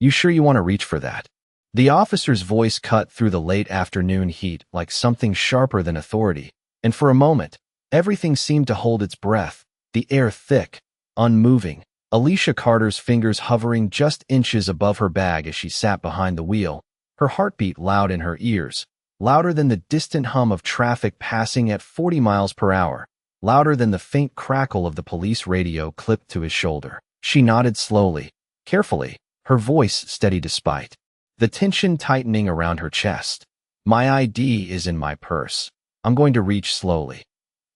You sure you want to reach for that? The officer's voice cut through the late afternoon heat like something sharper than authority, and for a moment, everything seemed to hold its breath, the air thick, unmoving. Alicia Carter's fingers hovering just inches above her bag as she sat behind the wheel, her heartbeat loud in her ears, louder than the distant hum of traffic passing at 40 miles per hour, louder than the faint crackle of the police radio clipped to his shoulder. She nodded slowly, carefully, her voice steady despite the tension tightening around her chest. My ID is in my purse. I'm going to reach slowly.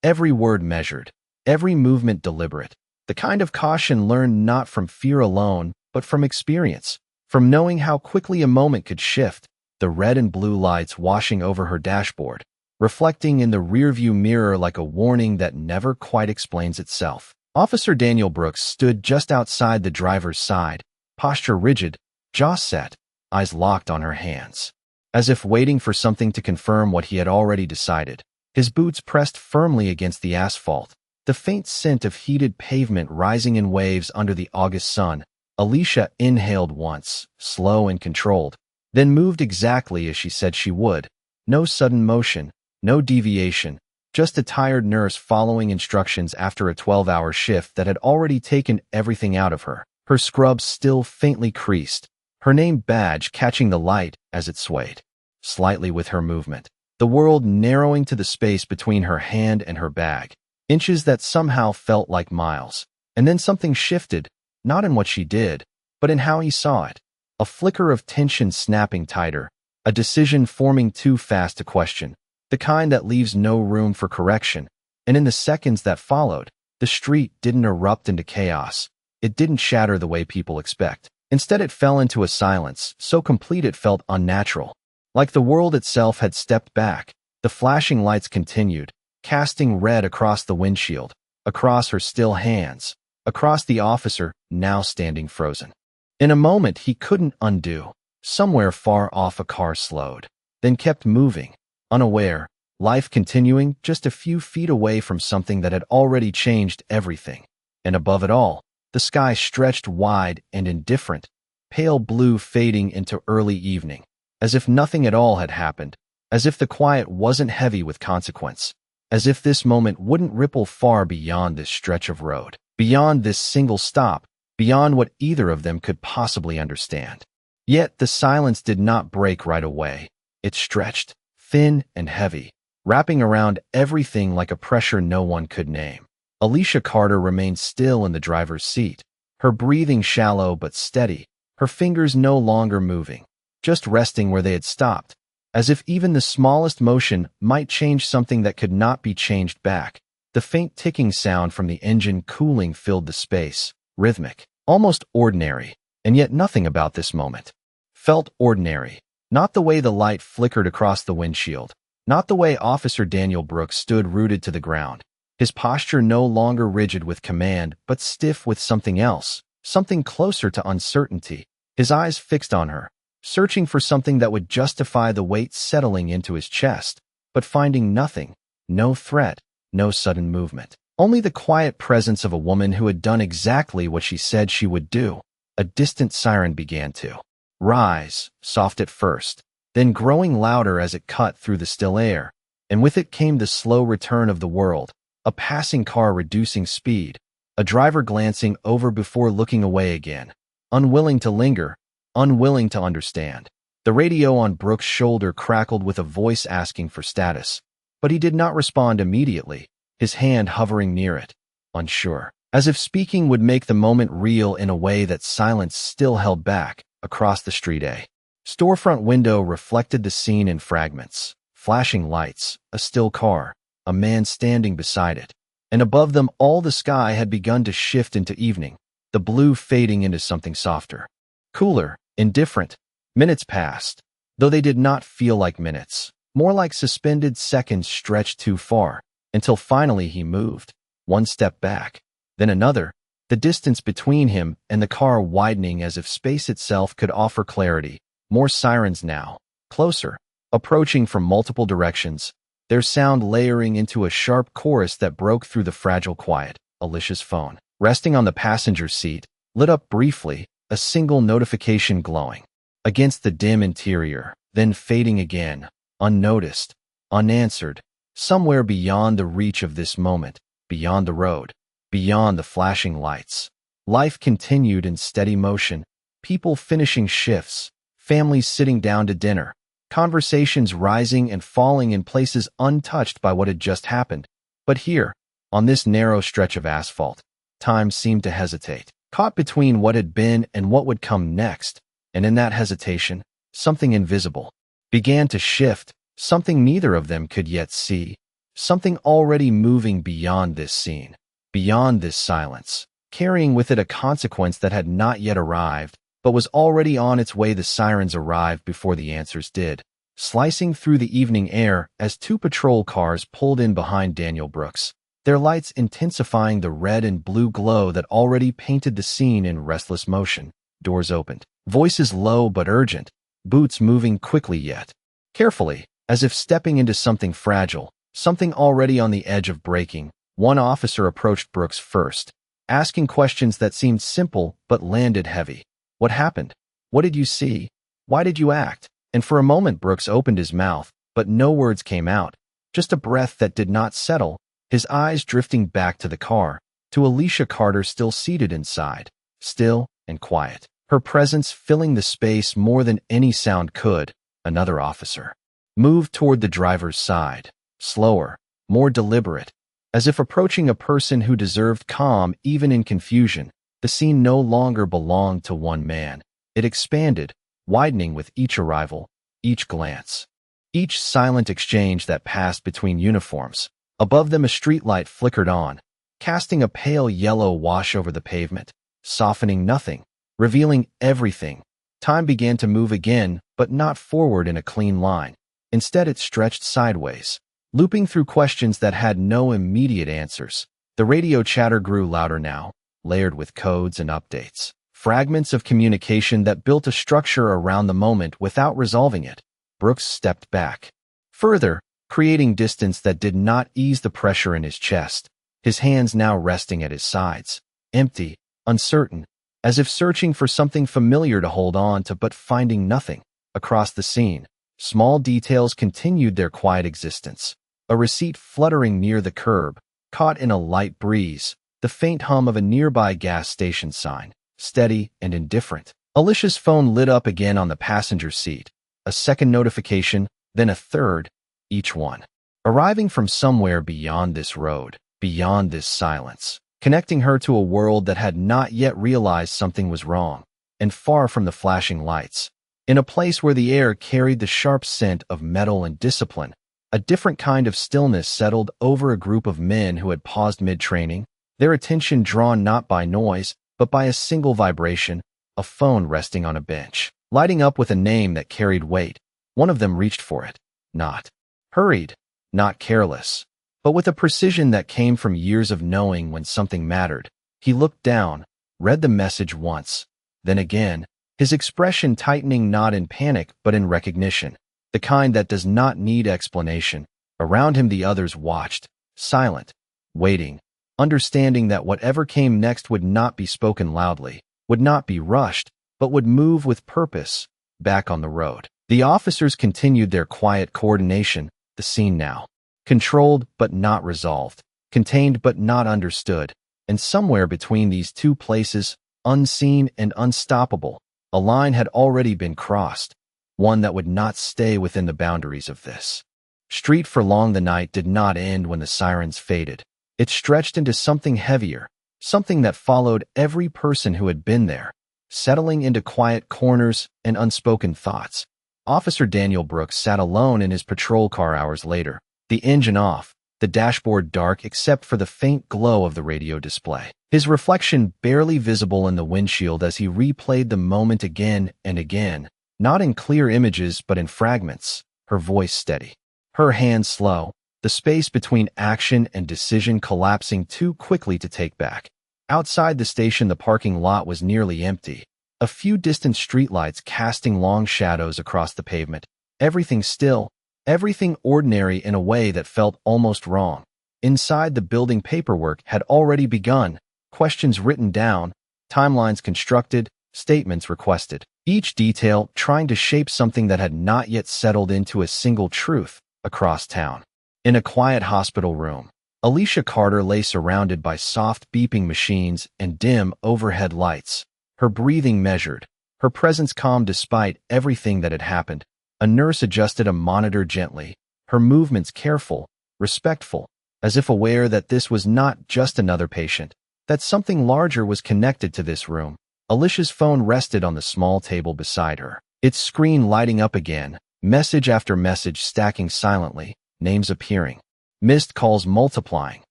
Every word measured, every movement deliberate, the kind of caution learned not from fear alone, but from experience, from knowing how quickly a moment could shift, the red and blue lights washing over her dashboard, reflecting in the rearview mirror like a warning that never quite explains itself. Officer Daniel Brooks stood just outside the driver's side, posture rigid, jaw set, eyes locked on her hands, as if waiting for something to confirm what he had already decided. His boots pressed firmly against the asphalt, the faint scent of heated pavement rising in waves under the August sun. Alicia inhaled once, slow and controlled, then moved exactly as she said she would. No sudden motion, no deviation, just a tired nurse following instructions after a 12-hour shift that had already taken everything out of her. Her scrubs still faintly creased, her name badge catching the light as it swayed slightly with her movement, the world narrowing to the space between her hand and her bag, inches that somehow felt like miles. And then something shifted, not in what she did, but in how he saw it. A flicker of tension snapping tighter, a decision forming too fast to question, the kind that leaves no room for correction. And in the seconds that followed, the street didn't erupt into chaos. It didn't shatter the way people expect. Instead, it fell into a silence, so complete it felt unnatural. Like the world itself had stepped back. The flashing lights continued, casting red across the windshield, across her still hands, across the officer, now standing frozen. In a moment he couldn't undo. Somewhere far off a car slowed, then kept moving, unaware, life continuing just a few feet away from something that had already changed everything. And above it all, the sky stretched wide and indifferent, pale blue fading into early evening, as if nothing at all had happened, as if the quiet wasn't heavy with consequence, as if this moment wouldn't ripple far beyond this stretch of road, beyond this single stop, beyond what either of them could possibly understand. Yet the silence did not break right away. It stretched, thin and heavy, wrapping around everything like a pressure no one could name. Alicia Carter remained still in the driver's seat, her breathing shallow but steady, her fingers no longer moving, just resting where they had stopped, as if even the smallest motion might change something that could not be changed back. The faint ticking sound from the engine cooling filled the space, rhythmic, almost ordinary, and yet nothing about this moment felt ordinary. Not the way the light flickered across the windshield, not the way Officer Daniel Brooks stood rooted to the ground, his posture no longer rigid with command but stiff with something else, something closer to uncertainty, his eyes fixed on her, searching for something that would justify the weight settling into his chest, but finding nothing, no threat, no sudden movement. Only the quiet presence of a woman who had done exactly what she said she would do. A distant siren began to rise, soft at first, then growing louder as it cut through the still air, and with it came the slow return of the world, a passing car reducing speed, a driver glancing over before looking away again, unwilling to linger, unwilling to understand. The radio on Brooks' shoulder crackled with a voice asking for status, but he did not respond immediately, his hand hovering near it, unsure, as if speaking would make the moment real in a way that silence still held back. Across the street, a storefront window reflected the scene in fragments, flashing lights, a still car, a man standing beside it, and above them all the sky had begun to shift into evening, the blue fading into something softer, cooler, indifferent. Minutes passed, though they did not feel like minutes, more like suspended seconds stretched too far, until finally he moved, one step back, then another, the distance between him and the car widening as if space itself could offer clarity. More sirens now, closer, approaching from multiple directions, their sound layering into a sharp chorus that broke through the fragile quiet. Alicia's phone, resting on the passenger seat, lit up briefly, a single notification glowing against the dim interior, then fading again, unnoticed, unanswered, somewhere beyond the reach of this moment, beyond the road, beyond the flashing lights. Life continued in steady motion, people finishing shifts, families sitting down to dinner, conversations rising and falling in places untouched by what had just happened. But here, on this narrow stretch of asphalt, time seemed to hesitate, caught between what had been and what would come next, and in that hesitation, something invisible began to shift, something neither of them could yet see, something already moving beyond this scene, beyond this silence, carrying with it a consequence that had not yet arrived, but was already on its way. The sirens arrived before the answers did, slicing through the evening air as two patrol cars pulled in behind Daniel Brooks, their lights intensifying the red and blue glow that already painted the scene in restless motion. Doors opened, voices low but urgent, boots moving quickly yet carefully, as if stepping into something fragile, something already on the edge of breaking. One officer approached Brooks first, asking questions that seemed simple but landed heavy. What happened? What did you see? Why did you act? And for a moment Brooks opened his mouth, but no words came out, just a breath that did not settle, his eyes drifting back to the car, to Alicia Carter still seated inside, still and quiet, her presence filling the space more than any sound could. Another officer moved toward the driver's side, slower, more deliberate, as if approaching a person who deserved calm even in confusion. The scene no longer belonged to one man. It expanded, widening with each arrival, each glance, each silent exchange that passed between uniforms. Above them a streetlight flickered on, casting a pale yellow wash over the pavement, softening nothing, revealing everything. Time began to move again, but not forward in a clean line. Instead it stretched sideways, looping through questions that had no immediate answers. The radio chatter grew louder now, layered with codes and updates, fragments of communication that built a structure around the moment without resolving it. Brooks stepped back, further, creating distance that did not ease the pressure in his chest, his hands now resting at his sides, empty, uncertain, as if searching for something familiar to hold on to but finding nothing. Across the scene, small details continued their quiet existence. A receipt fluttering near the curb, caught in a light breeze, the faint hum of a nearby gas station sign, steady and indifferent. Alicia's phone lit up again on the passenger seat, a second notification, then a third, each one arriving from somewhere beyond this road, beyond this silence, connecting her to a world that had not yet realized something was wrong, and far from the flashing lights, in a place where the air carried the sharp scent of metal and discipline. A different kind of stillness settled over a group of men who had paused mid-training, their attention drawn not by noise, but by a single vibration, a phone resting on a bench, lighting up with a name that carried weight. One of them reached for it, not hurried, not careless, but with a precision that came from years of knowing when something mattered. He looked down, read the message once, then again, his expression tightening not in panic but in recognition, the kind that does not need explanation. Around him the others watched, silent, waiting, understanding that whatever came next would not be spoken loudly, would not be rushed, but would move with purpose. Back on the road, the officers continued their quiet coordination, the scene now controlled but not resolved, contained but not understood, and somewhere between these two places, unseen and unstoppable, a line had already been crossed, one that would not stay within the boundaries of this street for long. The night did not end when the sirens faded. It stretched into something heavier, something that followed every person who had been there, settling into quiet corners and unspoken thoughts. Officer Daniel Brooks sat alone in his patrol car hours later, the engine off, the dashboard dark except for the faint glow of the radio display, his reflection barely visible in the windshield as he replayed the moment again and again, not in clear images but in fragments, her voice steady, her hands slow, the space between action and decision collapsing too quickly to take back. Outside the station the parking lot was nearly empty, a few distant streetlights casting long shadows across the pavement, everything still, everything ordinary in a way that felt almost wrong. Inside the building paperwork had already begun, questions written down, timelines constructed, statements requested, each detail trying to shape something that had not yet settled into a single truth across town. In a quiet hospital room, Alicia Carter lay surrounded by soft beeping machines and dim overhead lights, her breathing measured, her presence calm despite everything that had happened. A nurse adjusted a monitor gently, her movements careful, respectful, as if aware that this was not just another patient, that something larger was connected to this room. Alicia's phone rested on the small table beside her, its screen lighting up again, message after message stacking silently, names appearing, missed calls multiplying,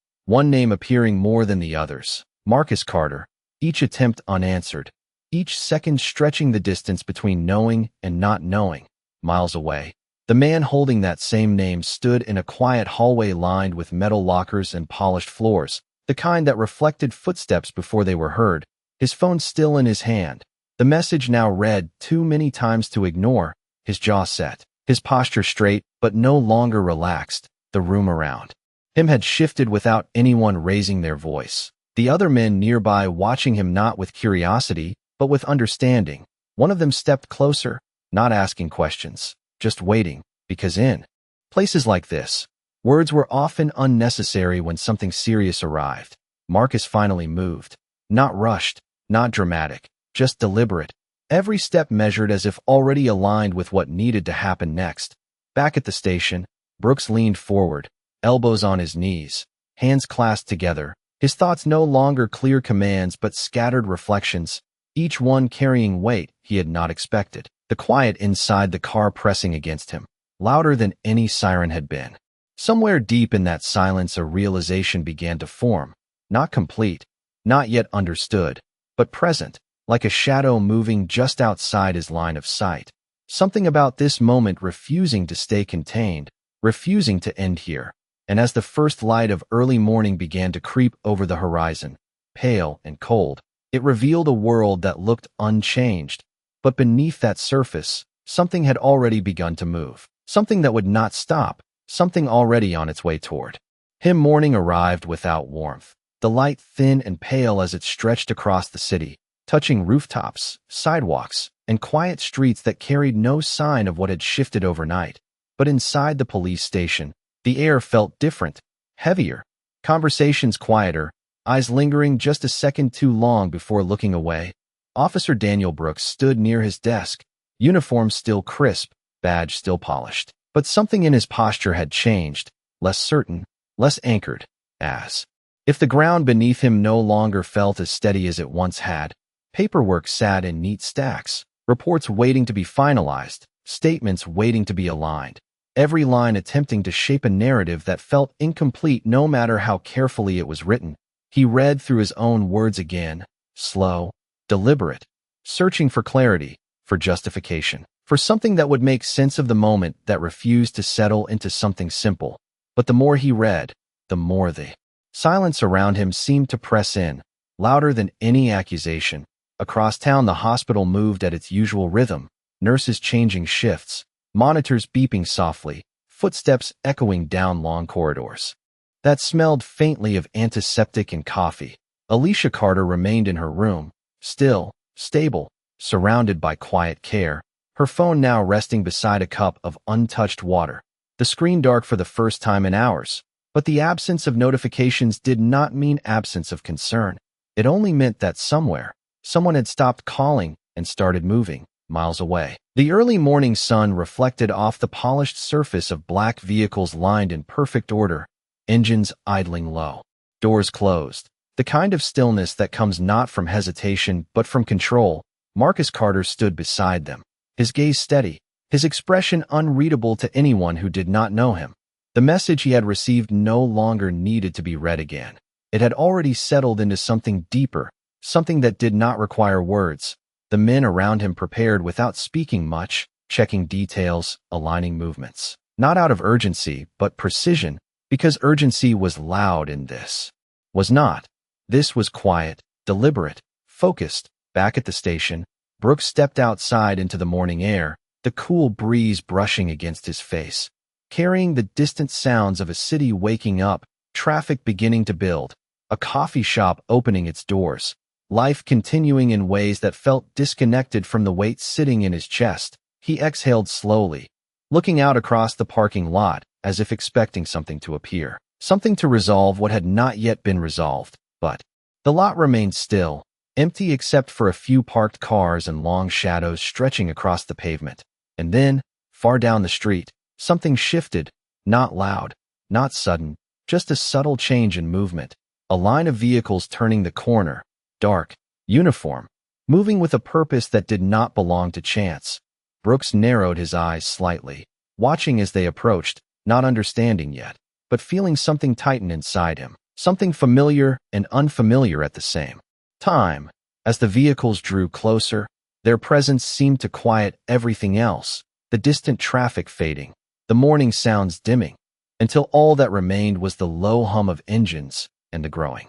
one name appearing more than the others. Marcus Carter, each attempt unanswered, each second stretching the distance between knowing and not knowing. Miles away, the man holding that same name stood in a quiet hallway lined with metal lockers and polished floors, the kind that reflected footsteps before they were heard, his phone still in his hand. The message now read too many times to ignore, his jaw set, his posture straight but no longer relaxed. The room around him had shifted without anyone raising their voice. The other men nearby watching him not with curiosity, but with understanding. One of them stepped closer, not asking questions, just waiting, because in places like this, words were often unnecessary when something serious arrived. Marcus finally moved, not rushed, not dramatic, just deliberate, every step measured as if already aligned with what needed to happen next. Back at the station, Brooks leaned forward, elbows on his knees, hands clasped together, his thoughts no longer clear commands but scattered reflections, each one carrying weight he had not expected. The quiet inside the car pressing against him, louder than any siren had been. Somewhere deep in that silence a realization began to form, not complete, not yet understood, but present, like a shadow moving just outside his line of sight. Something about this moment refusing to stay contained, refusing to end here. And as the first light of early morning began to creep over the horizon, pale and cold, it revealed a world that looked unchanged. But beneath that surface, something had already begun to move, something that would not stop, something already on its way toward him. Morning arrived without warmth, the light thin and pale as it stretched across the city, touching rooftops, sidewalks, and quiet streets that carried no sign of what had shifted overnight. But inside the police station, the air felt different, heavier, conversations quieter, eyes lingering just a second too long before looking away. Officer Daniel Brooks stood near his desk, uniform still crisp, badge still polished. But something in his posture had changed, less certain, less anchored, as if the ground beneath him no longer felt as steady as it once had. Paperwork sat in neat stacks, reports waiting to be finalized, statements waiting to be aligned, every line attempting to shape a narrative that felt incomplete no matter how carefully it was written. He read through his own words again, slow, deliberate, searching for clarity, for justification, for something that would make sense of the moment that refused to settle into something simple. But the more he read, the more the silence around him seemed to press in, louder than any accusation. Across town the hospital moved at its usual rhythm, nurses changing shifts, monitors beeping softly, footsteps echoing down long corridors that smelled faintly of antiseptic and coffee. Alicia Carter remained in her room, still, stable, surrounded by quiet care, her phone now resting beside a cup of untouched water, the screen dark for the first time in hours. But the absence of notifications did not mean absence of concern. It only meant that somewhere, someone had stopped calling and started moving, miles away. The early morning sun reflected off the polished surface of black vehicles lined in perfect order, engines idling low, doors closed. The kind of stillness that comes not from hesitation but from control. Marcus Carter stood beside them, his gaze steady, his expression unreadable to anyone who did not know him. The message he had received no longer needed to be read again. It had already settled into something deeper, something that did not require words. The men around him prepared without speaking much, checking details, aligning movements. Not out of urgency, but precision, because urgency was loud in this. Was not. This was quiet, deliberate, focused. Back at the station, Brooks stepped outside into the morning air, the cool breeze brushing against his face, carrying the distant sounds of a city waking up, traffic beginning to build, a coffee shop opening its doors, life continuing in ways that felt disconnected from the weight sitting in his chest. He exhaled slowly, looking out across the parking lot as if expecting something to appear, something to resolve what had not yet been resolved. But the lot remained still, empty except for a few parked cars and long shadows stretching across the pavement. And then, far down the street, something shifted, not loud, not sudden, just a subtle change in movement. A line of vehicles turning the corner, dark, uniform, moving with a purpose that did not belong to chance. Brooks narrowed his eyes slightly, watching as they approached, not understanding yet, but feeling something tighten inside him, something familiar and unfamiliar at the same time. As the vehicles drew closer, their presence seemed to quiet everything else, the distant traffic fading, the morning sounds dimming, until all that remained was the low hum of engines and the growing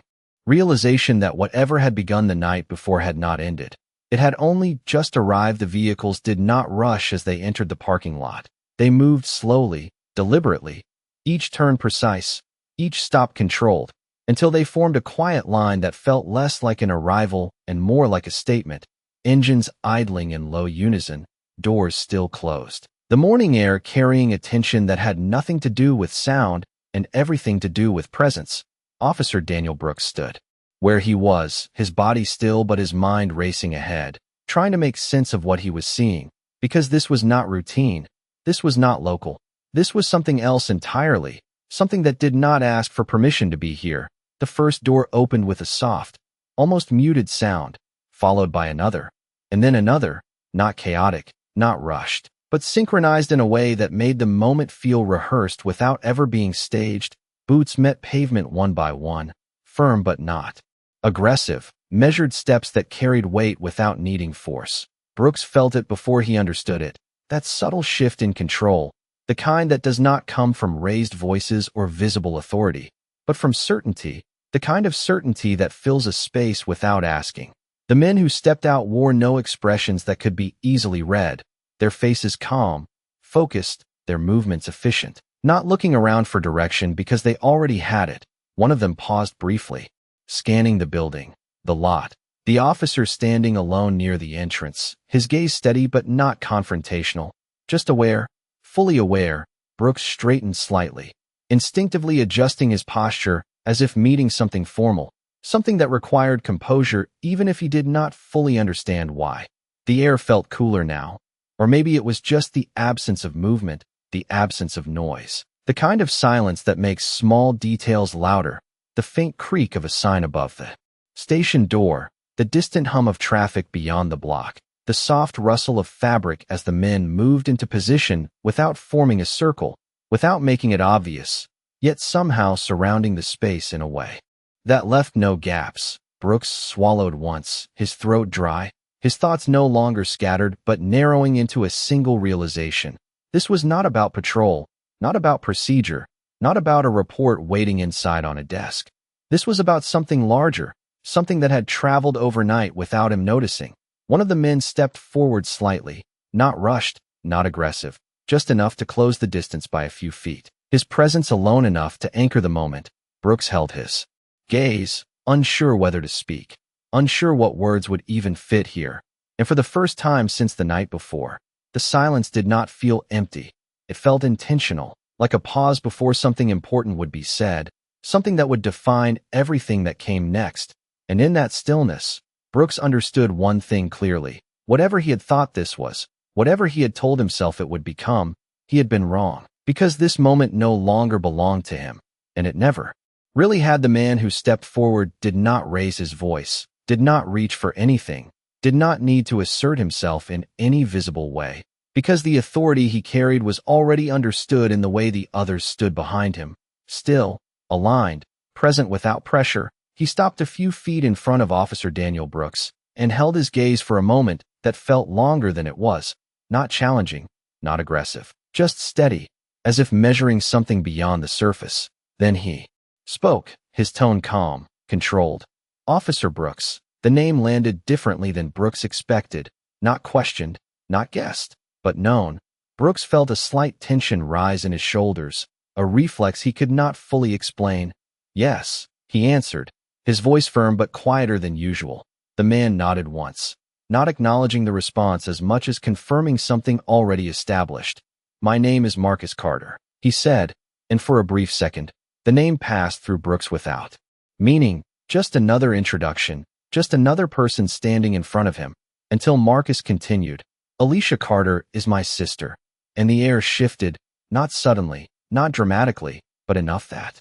realization that whatever had begun the night before had not ended. It had only just arrived. The vehicles did not rush as they entered the parking lot. They moved slowly, deliberately, each turn precise, each stop controlled, until they formed a quiet line that felt less like an arrival and more like a statement. Engines idling in low unison, doors still closed. The morning air carrying a tension that had nothing to do with sound and everything to do with presence. Officer Daniel Brooks stood where he was, his body still but his mind racing ahead, trying to make sense of what he was seeing, because this was not routine, this was not local, this was something else entirely, something that did not ask for permission to be here. The first door opened with a soft, almost muted sound, followed by another, and then another, not chaotic, not rushed, but synchronized in a way that made the moment feel rehearsed without ever being staged. Boots met pavement one by one, firm but not aggressive, measured steps that carried weight without needing force. Brooks felt it before he understood it, that subtle shift in control, the kind that does not come from raised voices or visible authority, but from certainty, the kind of certainty that fills a space without asking. The men who stepped out wore no expressions that could be easily read, their faces calm, focused, their movements efficient, not looking around for direction because they already had it. One of them paused briefly, scanning the building, the lot, the officer standing alone near the entrance, his gaze steady but not confrontational, just aware, fully aware. Brooks straightened slightly, instinctively adjusting his posture as if meeting something formal, something that required composure even if he did not fully understand why. The air felt cooler now, or maybe it was just the absence of movement, the absence of noise, the kind of silence that makes small details louder, the faint creak of a sign above the station door, the distant hum of traffic beyond the block, the soft rustle of fabric as the men moved into position without forming a circle, without making it obvious, yet somehow surrounding the space in a way that left no gaps. Brooks swallowed once, his throat dry, his thoughts no longer scattered but narrowing into a single realization. This was not about patrol, not about procedure, not about a report waiting inside on a desk. This was about something larger, something that had traveled overnight without him noticing. One of the men stepped forward slightly, not rushed, not aggressive, just enough to close the distance by a few feet. His presence alone enough to anchor the moment. Brooks held his gaze, unsure whether to speak, unsure what words would even fit here. And for the first time since the night before, the silence did not feel empty. It felt intentional, like a pause before something important would be said, something that would define everything that came next. And in that stillness, Brooks understood one thing clearly. Whatever he had thought this was, whatever he had told himself it would become, he had been wrong, because this moment no longer belonged to him, and it never really had. The man who stepped forward did not raise his voice, did not reach for anything, did not need to assert himself in any visible way, because the authority he carried was already understood in the way the others stood behind him. Still, aligned, present without pressure, he stopped a few feet in front of Officer Daniel Brooks and held his gaze for a moment that felt longer than it was, not challenging, not aggressive, just steady, as if measuring something beyond the surface. Then he spoke, his tone calm, controlled. Officer Brooks. The name landed differently than Brooks expected, not questioned, not guessed, but known. Brooks felt a slight tension rise in his shoulders, a reflex he could not fully explain. Yes, he answered, his voice firm but quieter than usual. The man nodded once, not acknowledging the response as much as confirming something already established. "My name is Marcus Carter," he said, and for a brief second, the name passed through Brooks without meaning, just another introduction, just another person standing in front of him, until Marcus continued, "Alicia Carter is my sister," and the air shifted, not suddenly, not dramatically, but enough that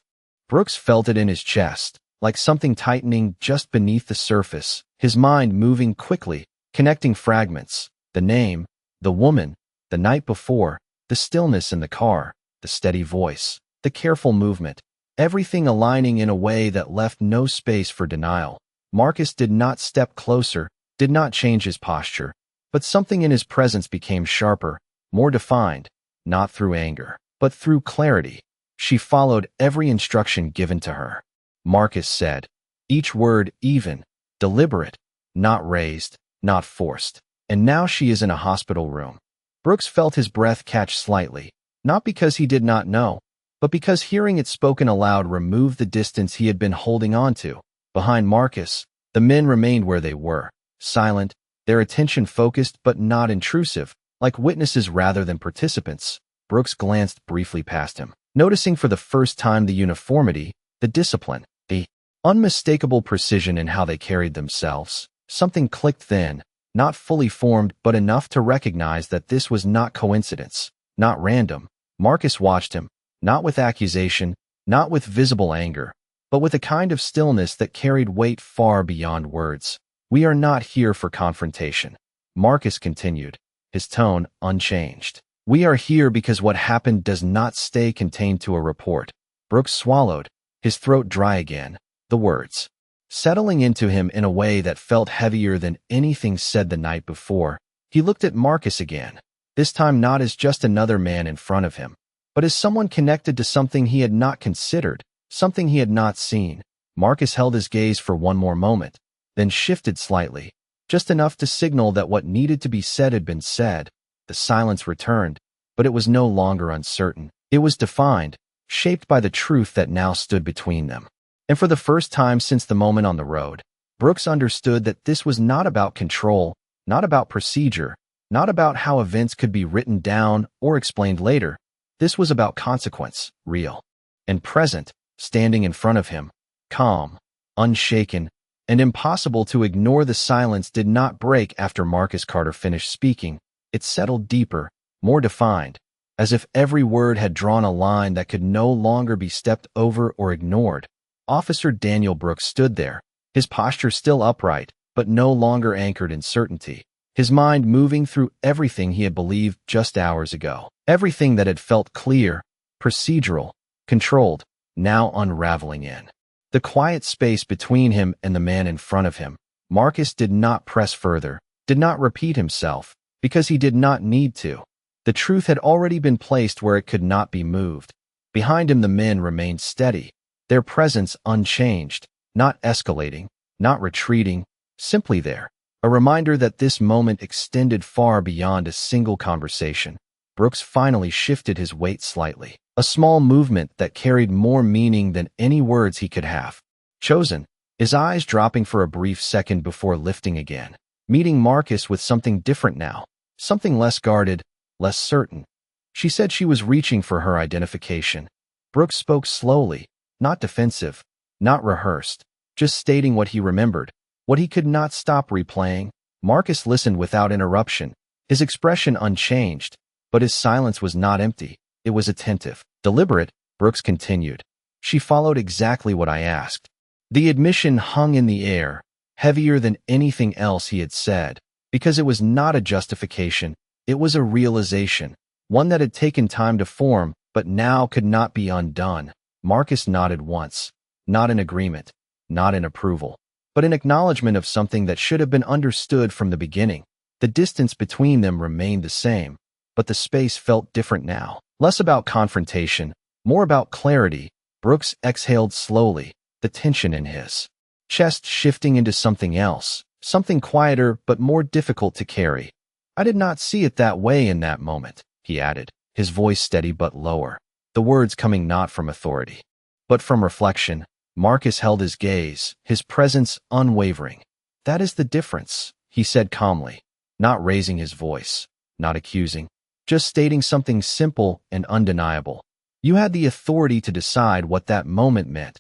Brooks felt it in his chest, like something tightening just beneath the surface, his mind moving quickly, connecting fragments, the name, the woman, the night before, the stillness in the car, the steady voice, the careful movement, everything aligning in a way that left no space for denial. Marcus did not step closer, did not change his posture, but something in his presence became sharper, more defined, not through anger, but through clarity. She followed every instruction given to her. Marcus said, each word even, deliberate, not raised, not forced. And now she is in a hospital room. Brooks felt his breath catch slightly, not because he did not know, but because hearing it spoken aloud removed the distance he had been holding on to. Behind Marcus, the men remained where they were, silent, their attention focused but not intrusive, like witnesses rather than participants. Brooks glanced briefly past him, noticing for the first time the uniformity, the discipline, the unmistakable precision in how they carried themselves. Something clicked then, not fully formed but enough to recognize that this was not coincidence, not random. Marcus watched him, not with accusation, not with visible anger, but with a kind of stillness that carried weight far beyond words. "We are not here for confrontation," Marcus continued, his tone unchanged. "We are here because what happened does not stay contained to a report." Brooks swallowed, his throat dry again, the words settling into him in a way that felt heavier than anything said the night before. He looked at Marcus again, this time not as just another man in front of him, but as someone connected to something he had not considered, something he had not seen. Marcus held his gaze for one more moment, then shifted slightly, just enough to signal that what needed to be said had been said. The silence returned, but it was no longer uncertain. It was defined, shaped by the truth that now stood between them. And for the first time since the moment on the road, Brooks understood that this was not about control, not about procedure, not about how events could be written down or explained later. This was about consequence, real and present, standing in front of him, calm, unshaken, and impossible to ignore. The silence did not break after Marcus Carter finished speaking. It settled deeper, more defined, as if every word had drawn a line that could no longer be stepped over or ignored. Officer Daniel Brooks stood there, his posture still upright, but no longer anchored in certainty, his mind moving through everything he had believed just hours ago, everything that had felt clear, procedural, controlled, now unraveling in the quiet space between him and the man in front of him. Marcus did not press further, did not repeat himself, because he did not need to. The truth had already been placed where it could not be moved. Behind him the men remained steady, their presence unchanged, not escalating, not retreating, simply there, a reminder that this moment extended far beyond a single conversation. Brooks finally shifted his weight slightly, a small movement that carried more meaning than any words he could have chosen, his eyes dropping for a brief second before lifting again, meeting Marcus with something different now, something less guarded, less certain. She said she was reaching for her identification. Brooks spoke slowly, not defensive, not rehearsed, just stating what he remembered, what he could not stop replaying. Marcus listened without interruption, his expression unchanged, but his silence was not empty. It was attentive, deliberate. Brooks continued. "She followed exactly what I asked." The admission hung in the air, heavier than anything else he had said, because it was not a justification, it was a realization, one that had taken time to form, but now could not be undone. Marcus nodded once, not in agreement, not in approval, but in acknowledgement of something that should have been understood from the beginning. The distance between them remained the same, but the space felt different now, less about confrontation, more about clarity. Brooks exhaled slowly, the tension in his chest shifting into something else, something quieter but more difficult to carry. "I did not see it that way in that moment," he added, his voice steady but lower, the words coming not from authority, but from reflection. Marcus held his gaze, his presence unwavering. That is the difference, he said calmly, not raising his voice, not accusing, just stating something simple and undeniable. You had the authority to decide what that moment meant.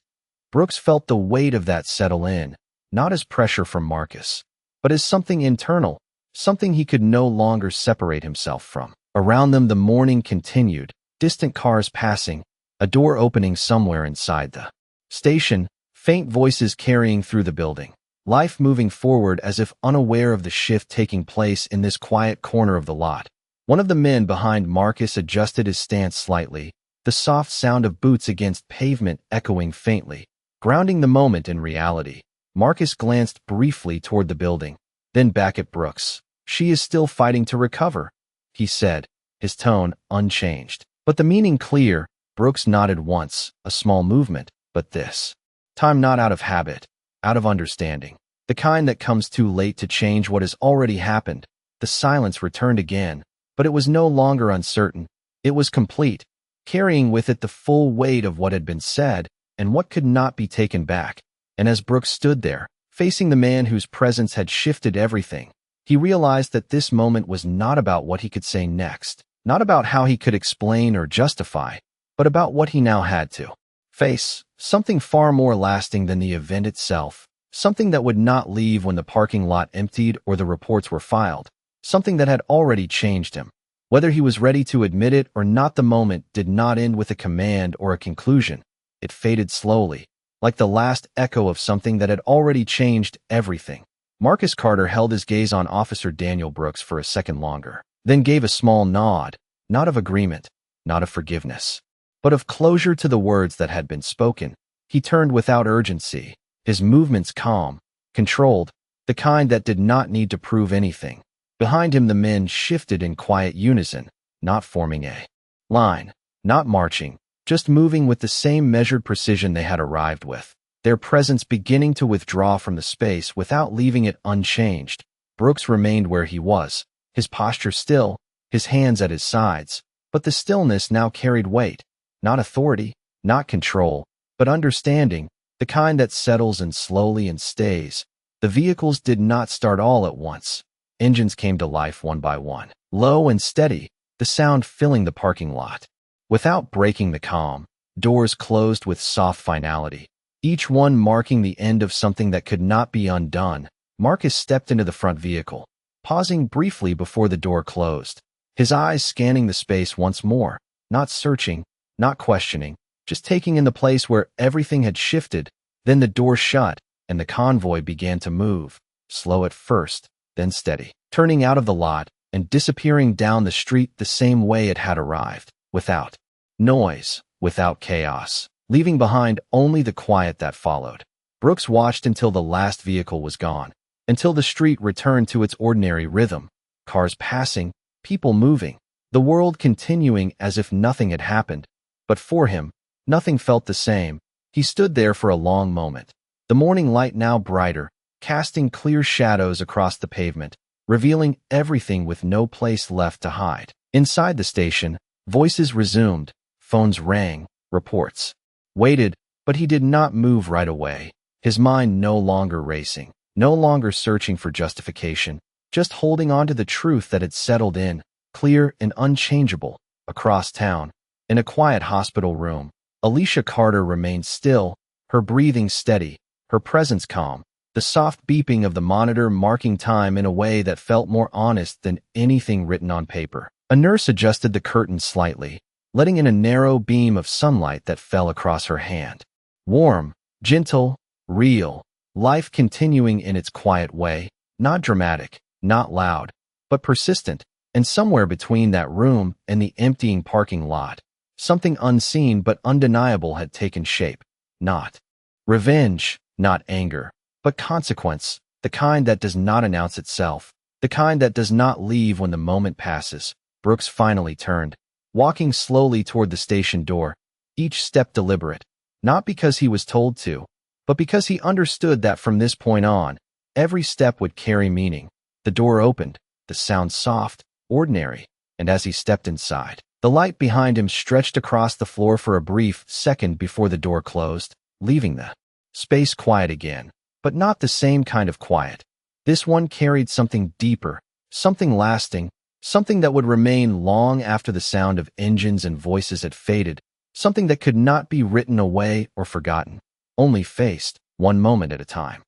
Brooks felt the weight of that settle in, not as pressure from Marcus, but as something internal, something he could no longer separate himself from. Around them the morning continued, distant cars passing, a door opening somewhere inside the station, faint voices carrying through the building. Life moving forward as if unaware of the shift taking place in this quiet corner of the lot. One of the men behind Marcus adjusted his stance slightly, the soft sound of boots against pavement echoing faintly, grounding the moment in reality. Marcus glanced briefly toward the building, then back at Brooks. She is still fighting to recover, he said, his tone unchanged. But the meaning clear. Brooks nodded once, a small movement, but this time not out of habit, out of understanding. The kind that comes too late to change what has already happened. The silence returned again, but it was no longer uncertain. It was complete, carrying with it the full weight of what had been said and what could not be taken back. And as Brooks stood there, facing the man whose presence had shifted everything, he realized that this moment was not about what he could say next, not about how he could explain or justify, but about what he now had to face, something far more lasting than the event itself, something that would not leave when the parking lot emptied or the reports were filed, something that had already changed him. Whether he was ready to admit it or not, the moment did not end with a command or a conclusion. It faded slowly, like the last echo of something that had already changed everything. Marcus Carter held his gaze on Officer Daniel Brooks for a second longer, then gave a small nod, not of agreement, not of forgiveness, but of closure to the words that had been spoken. He turned without urgency, his movements calm, controlled, the kind that did not need to prove anything. Behind him the men shifted in quiet unison, not forming a line, not marching, just moving with the same measured precision they had arrived with, their presence beginning to withdraw from the space without leaving it unchanged. Brooks remained where he was, his posture still, his hands at his sides, but the stillness now carried weight, not authority, not control, but understanding, the kind that settles in slowly and stays. The vehicles did not start all at once. Engines came to life one by one, low and steady, the sound filling the parking lot. Without breaking the calm, doors closed with soft finality, each one marking the end of something that could not be undone. Marcus stepped into the front vehicle, pausing briefly before the door closed, his eyes scanning the space once more, not searching, not questioning, just taking in the place where everything had shifted. Then the door shut, and the convoy began to move, slow at first, then steady, turning out of the lot and disappearing down the street the same way it had arrived, without noise, without chaos, leaving behind only the quiet that followed. Brooks watched until the last vehicle was gone, until the street returned to its ordinary rhythm, cars passing, people moving, the world continuing as if nothing had happened. But for him, nothing felt the same. He stood there for a long moment, the morning light now brighter, casting clear shadows across the pavement, revealing everything with no place left to hide. Inside the station, voices resumed, phones rang, reports waited, but he did not move right away, his mind no longer racing, no longer searching for justification, just holding on to the truth that had settled in, clear and unchangeable. Across town, in a quiet hospital room, Alicia Carter remained still, her breathing steady, her presence calm, the soft beeping of the monitor marking time in a way that felt more honest than anything written on paper. A nurse adjusted the curtain slightly, letting in a narrow beam of sunlight that fell across her hand. Warm, gentle, real, life continuing in its quiet way, not dramatic, not loud, but persistent, and somewhere between that room and the emptying parking lot, something unseen but undeniable had taken shape. Not revenge, not anger, but consequence, the kind that does not announce itself, the kind that does not leave when the moment passes. Brooks finally turned, walking slowly toward the station door, each step deliberate, not because he was told to, but because he understood that from this point on, every step would carry meaning. The door opened, the sound soft, ordinary, and as he stepped inside, the light behind him stretched across the floor for a brief second before the door closed, leaving the space quiet again, but not the same kind of quiet, This one carried something deeper, something lasting, something that would remain long after the sound of engines and voices had faded, something that could not be written away or forgotten, only faced, one moment at a time.